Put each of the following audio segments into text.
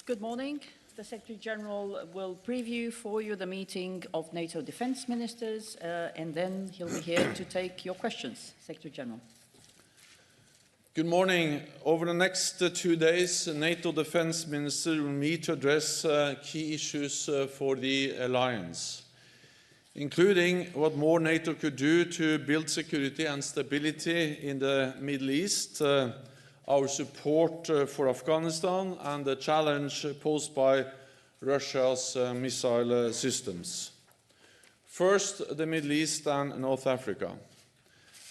Good morning. The Secretary-General will preview for you the meeting of NATO Defence Ministers, and then he'll be here to take your questions. Secretary-General. Good morning. Over the next 2 days, NATO Defence Ministers will meet to address key issues for the alliance, including what more NATO could do to build security and stability in the Middle East, our support for Afghanistan, and the challenge posed by Russia's missile systems. First, the Middle East and North Africa.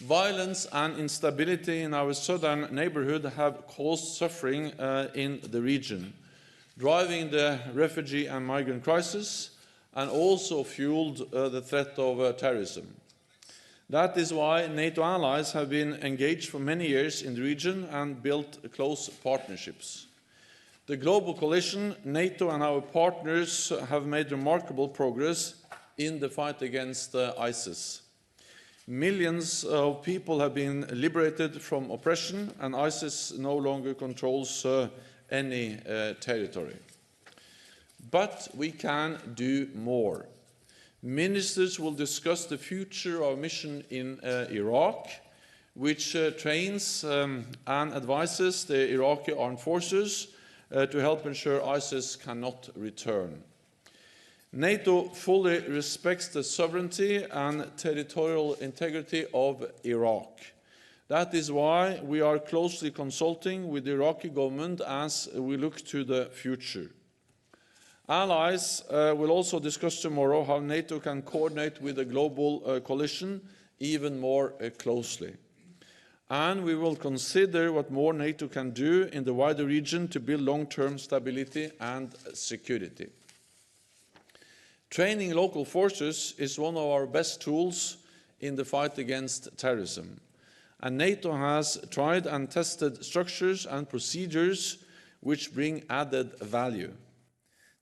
Violence and instability in our southern neighborhood have caused suffering in the region, driving the refugee and migrant crisis, and also fueled the threat of terrorism. That is why NATO allies have been engaged for many years in the region and built close partnerships. The global coalition, NATO and our partners have made remarkable progress in the fight against ISIS. Millions of people have been liberated from oppression, and ISIS no longer controls any territory. But we can do more. Ministers will discuss the future of our mission in Iraq, which trains and advises the Iraqi armed forces to help ensure ISIS cannot return. NATO fully respects the sovereignty and territorial integrity of Iraq. That is why we are closely consulting with the Iraqi government as we look to the future. Allies will also discuss tomorrow how NATO can coordinate with the global coalition even more closely. And we will consider what more NATO can do in the wider region to build long-term stability and security. Training local forces is one of our best tools in the fight against terrorism. And NATO has tried and tested structures and procedures which bring added value.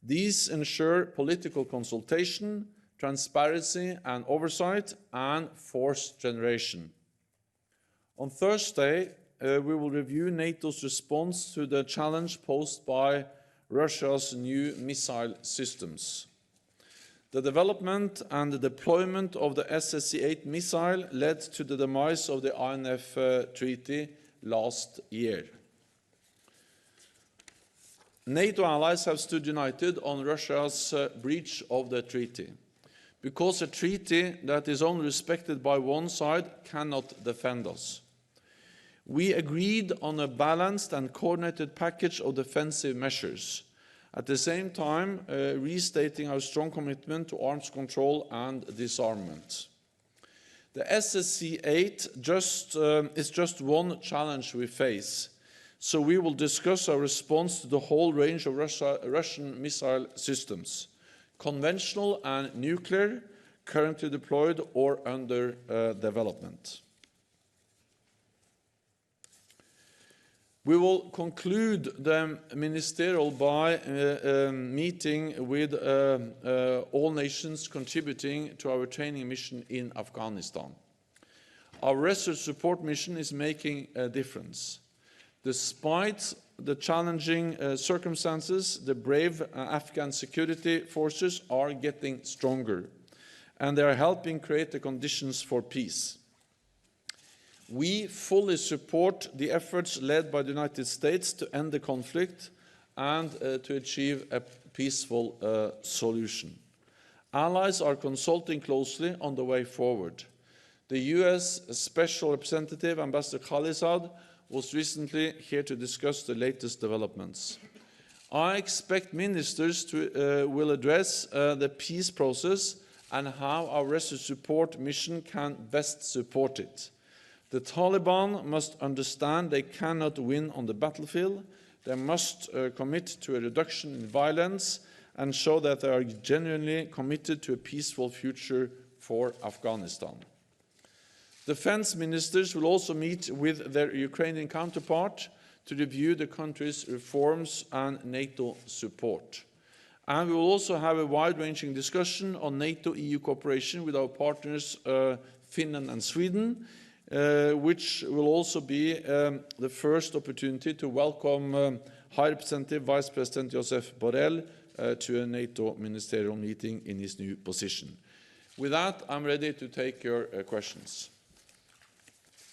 These ensure political consultation, transparency and oversight, and force generation. On Thursday, we will review NATO's response to the challenge posed by Russia's new missile systems. The development and the deployment of the SSC-8 missile led to the demise of the INF Treaty last year. NATO allies have stood united on Russia's breach of the treaty, because a treaty that is only respected by one side cannot defend us. We agreed on a balanced and coordinated package of defensive measures, at the same time restating our strong commitment to arms control and disarmament. The SSC-8 is just one challenge we face, so we will discuss our response to the whole range of Russian missile systems, conventional and nuclear, currently deployed or under development. We will conclude the ministerial by meeting with all nations contributing to our training mission in Afghanistan. Our research support mission is making a difference. Despite the challenging circumstances, the brave Afghan security forces are getting stronger, and they are helping create the conditions for peace. We fully support the efforts led by the United States to end the conflict and to achieve a peaceful solution. Allies are consulting closely on the way forward. The US Special Representative Ambassador Khalilzad was recently here to discuss the latest developments. I expect ministers will address the peace process and how our research support mission can best support it. The Taliban must understand they cannot win on the battlefield. They must commit to a reduction in violence and show that they are genuinely committed to a peaceful future for Afghanistan. Defense ministers will also meet with their Ukrainian counterpart to review the country's reforms and NATO support. And we will also have a wide-ranging discussion on NATO-EU cooperation with our partners Finland and Sweden, which will also be the first opportunity to welcome High Representative Vice President Josep Borrell to a NATO ministerial meeting in his new position. With that, I'm ready to take your questions.